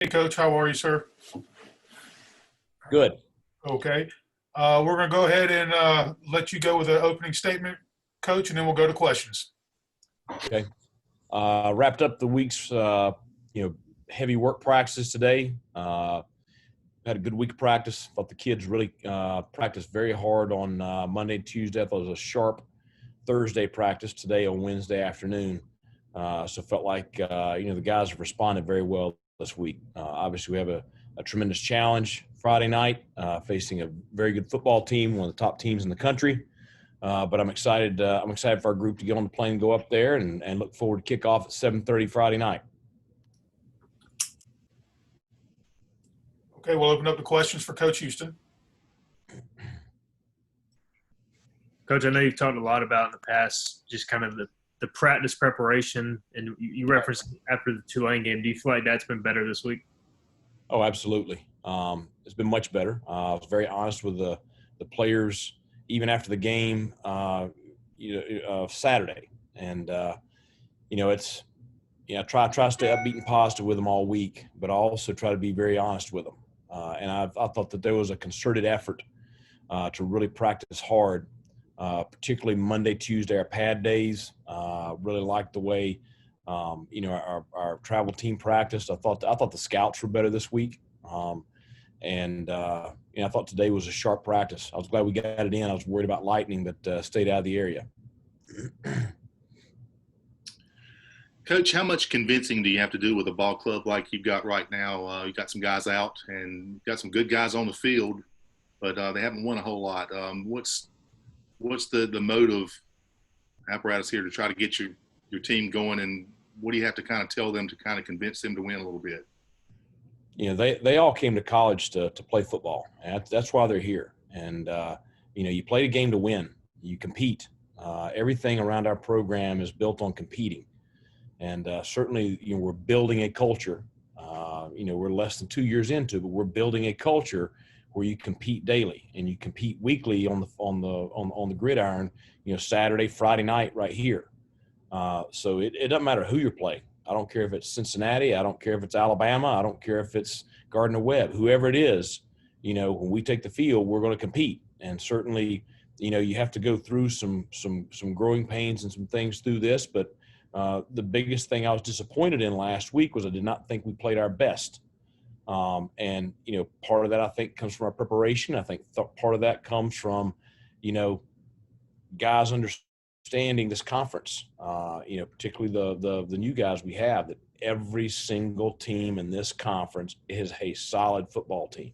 Hey, Coach, how are you, sir? Good. Okay. We're going to go ahead and let you go with the opening statement, Coach, and then we'll go to questions. Okay. Wrapped up the week's you know heavy work practices today. Had a good week of practice. Thought the kids really practiced very hard on Monday and Tuesday. I thought it was a sharp Thursday practice today on Wednesday afternoon. So felt like the guys have responded very well this week. Obviously, we have a tremendous challenge Friday night, facing a very good football team, one of the top teams in the country. But I'm excited. I'm excited for our group to get on the plane, and go up there, and look forward to kickoff at 7:30 Friday night. Okay, we'll open up the questions for Coach Houston. Coach, I know you've talked a lot about in the past just kind of the practice preparation, and you referenced after the Tulane game. Do you feel like that's been better this week? Oh, absolutely. It's been much better. I was very honest with the players even after the game, Saturday, and it's try to stay upbeat and positive with them all week, but I also try to be very honest with them. And I thought that there was a concerted effort to really practice hard, particularly Monday, Tuesday, our pad days. Really liked the way our travel team practiced. I thought the scouts were better this week, I thought today was a sharp practice. I was glad we got it in. I was worried about lightning, but stayed out of the area. Coach, how much convincing do you have to do with a ball club like you've got right now? You've got some guys out and you've got some good guys on the field, but they haven't won a whole lot. What's the motive apparatus here to try to get your team going, and what do you have to kind of tell them to kind of convince them to win a little bit? They all came to college to play football. And that's why they're here. And you play the game to win. You compete. Everything around our program is built on competing. And certainly, we're building a culture. We're less than 2 years into it, but we're building a culture where you compete daily and you compete weekly on the gridiron. Saturday, Friday night, right here. So it doesn't matter who you're playing. I don't care if it's Cincinnati. I don't care if it's Alabama. I don't care if it's Gardner Webb. Whoever it is, when we take the field, we're going to compete. And certainly, you have to go through some growing pains and some things through this, but the biggest thing I was disappointed in last week was I did not think we played our best. Part of that I think comes from our preparation. I think part of that comes from, guys understanding this conference. Particularly the new guys we have. That every single team in this conference is a solid football team.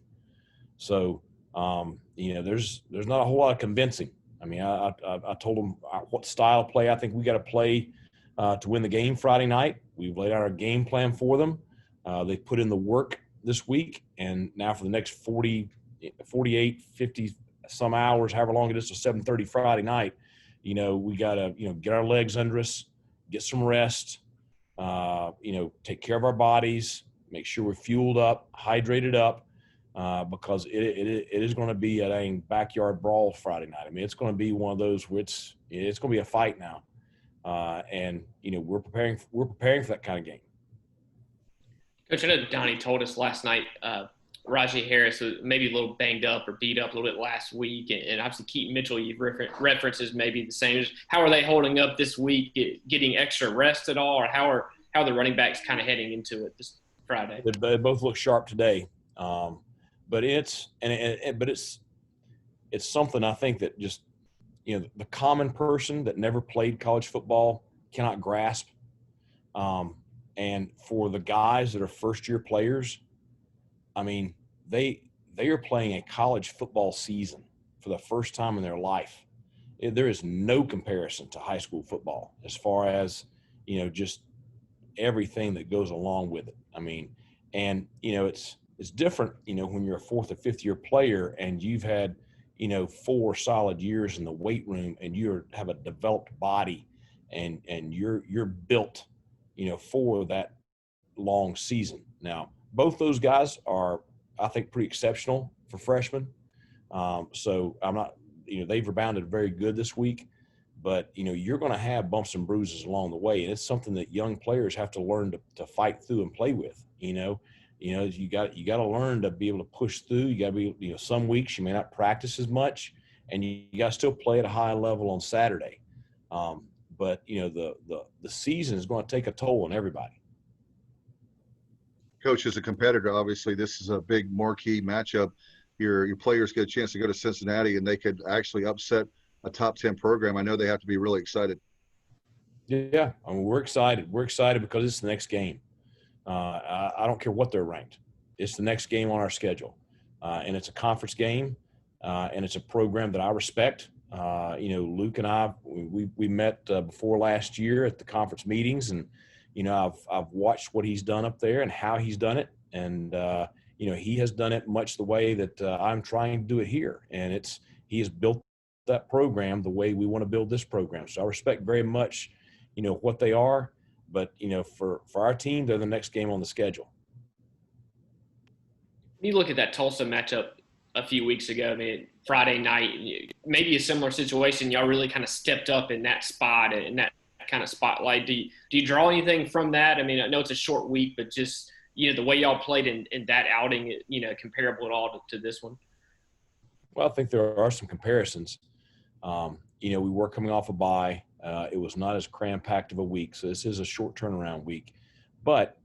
So there's not a whole lot of convincing. I mean, I told them what style of play I think we got to play to win the game Friday night. We've laid out our game plan for them. They put in the work this week, and now for the next 48, 50 some hours, however long it is, to 7:30 Friday night, we got to, get our legs under us, get some rest, take care of our bodies, make sure we're fueled up, hydrated up, because it is going to be a dang backyard brawl Friday night. I mean, it's going to be one of those where it's going to be a fight now. We're preparing for that kind of game. Coach, I know Donnie told us last night Rajee Harris was maybe a little banged up or beat up a little bit last week, and obviously Keaton Mitchell, you've references maybe the same. How are they holding up this week? Getting extra rest at all, or how are the running backs kind of heading into it this Friday? They both look sharp today, but it's something I think that just the common person that never played college football cannot grasp. And for the guys that are first-year players, I mean, they are playing a college football season for the first time in their life. There is no comparison to high school football as far as, just everything that goes along with it. I mean, and, it's different, when you're a fourth or fifth year player and you've had, 4 solid years in the weight room and you have a developed body and you're built, for that long season. Now, both those guys are, I think, pretty exceptional for freshmen. So I'm not, they've rebounded very good this week, but, you're going to have bumps and bruises along the way. And it's something that young players have to learn to fight through and play with. You got to learn to be able to push through. You got to be, some weeks you may not practice as much, and you got to still play at a high level on Saturday. But the season is going to take a toll on everybody. Coach, as a competitor, obviously this is a big marquee matchup. Your players get a chance to go to Cincinnati, and they could actually upset a top 10 program. I know they have to be really excited. Yeah, I mean, we're excited. We're excited because it's the next game. I don't care what they're ranked. It's the next game on our schedule, and it's a conference game, and it's a program that I respect. Luke and I, we met before last year at the conference meetings, and I've watched what he's done up there and how he's done it, and he has done it much the way that I'm trying to do it here, and he has built that program the way we want to build this program. So I respect very much, what they are, but for our team, they're the next game on the schedule. You look at that Tulsa matchup a few weeks ago. I mean, Friday night, maybe a similar situation. Y'all really kind of stepped up in that spot and that kind of spotlight. Do you draw anything from that? I mean, I know it's a short week, but just the way y'all played in that outing, comparable at all to this one? Well, I think there are some comparisons. We were coming off a bye. It was not as cram-packed of a week, so this is a short turnaround week. But,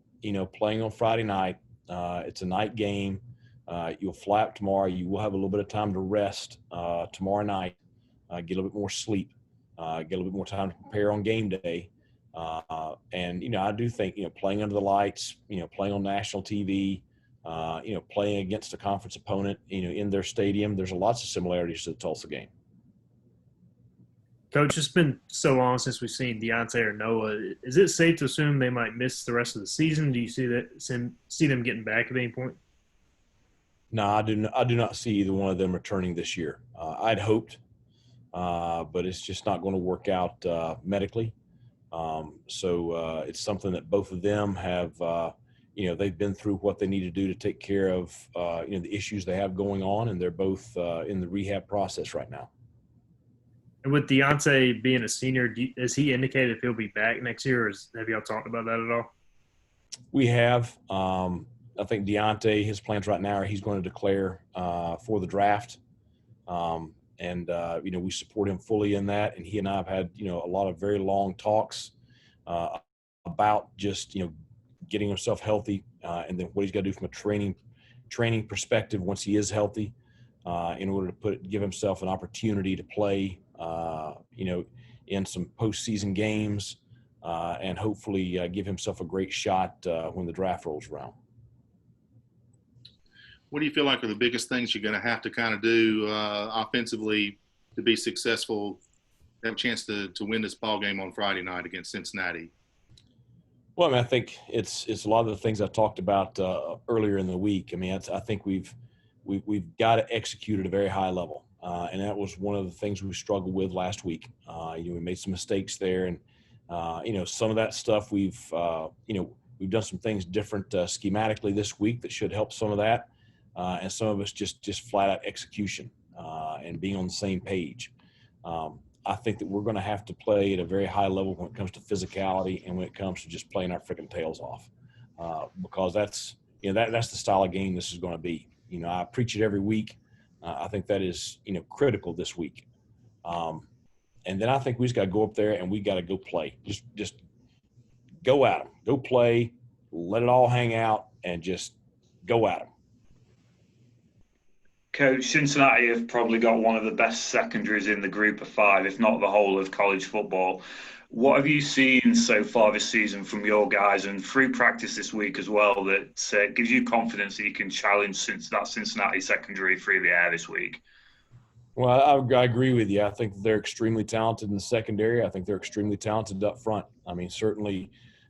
playing on Friday night, it's a night game. You'll fly up tomorrow. You will have a little bit of time to rest tomorrow night, get a little bit more sleep, get a little bit more time to prepare on game day. And I do think, playing under the lights, playing on national TV, playing against a conference opponent, in their stadium, there's lots of similarities to the Tulsa game. Coach, it's been so long since we've seen Deontay or Noah. Is it safe to assume they might miss the rest of the season? Do you see them getting back at any point? No, I do not see either one of them returning this year. I'd hoped, but it's just not going to work out medically. So it's something that both of them have, they've been through what they need to do to take care of, the issues they have going on, and they're both in the rehab process right now. And with Deontay being a senior, has he indicated if he'll be back next year, or have y'all talked about that at all? We have. I think Deontay, his plans right now are he's going to declare for the draft. We support him fully in that. And he and I have had, a lot of very long talks about just, getting himself healthy and then what he's got to do from a training perspective once he is healthy in order to give himself an opportunity to play, in some postseason games and hopefully give himself a great shot when the draft rolls around. What do you feel like are the biggest things you're going to have to kind of do offensively to be successful, have a chance to win this ball game on Friday night against Cincinnati? Well, I think it's a lot of the things I talked about earlier in the week. I mean, I think we've got to execute at a very high level, and that was one of the things we struggled with last week. We made some mistakes there, and some of that stuff we've done some things different schematically this week that should help some of that. And some of us just flat out execution and being on the same page. I think that we're going to have to play at a very high level when it comes to physicality and when it comes to just playing our freaking tails off, because that's the style of game this is going to be. I preach it every week. I think that is critical this week. And then I think we just got to go up there and we got to go play. Just go at them, go play, let it all hang out, and just go at them. Coach, Cincinnati have probably got one of the best secondaries in the group of five, if not the whole of college football. What have you seen so far this season from your guys and through practice this week as well that gives you confidence that you can challenge that Cincinnati secondary through the air this week? Well, I agree with you. I think they're extremely talented in the secondary. I think they're extremely talented up front. I mean, certainly,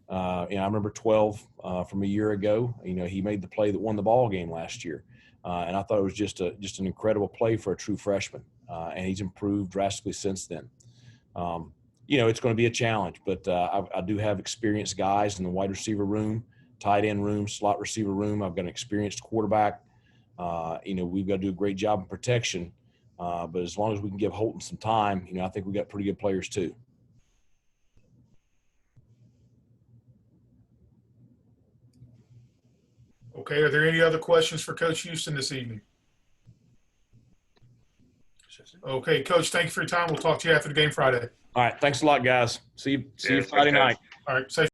I remember 12 from a year ago. He made the play that won the ball game last year. And I thought it was just an incredible play for a true freshman, and he's improved drastically since then. It's going to be a challenge, but I do have experienced guys in the wide receiver room, tight end room, slot receiver room. I've got an experienced quarterback. We've got to do a great job in protection, but as long as we can give Holton some time, I think we've got pretty good players too. Okay, are there any other questions for Coach Houston this evening? Okay, Coach, thank you for your time. We'll talk to you after the game Friday. All right. Thanks a lot, guys. See you Cheers, Friday take care. night. All right, safe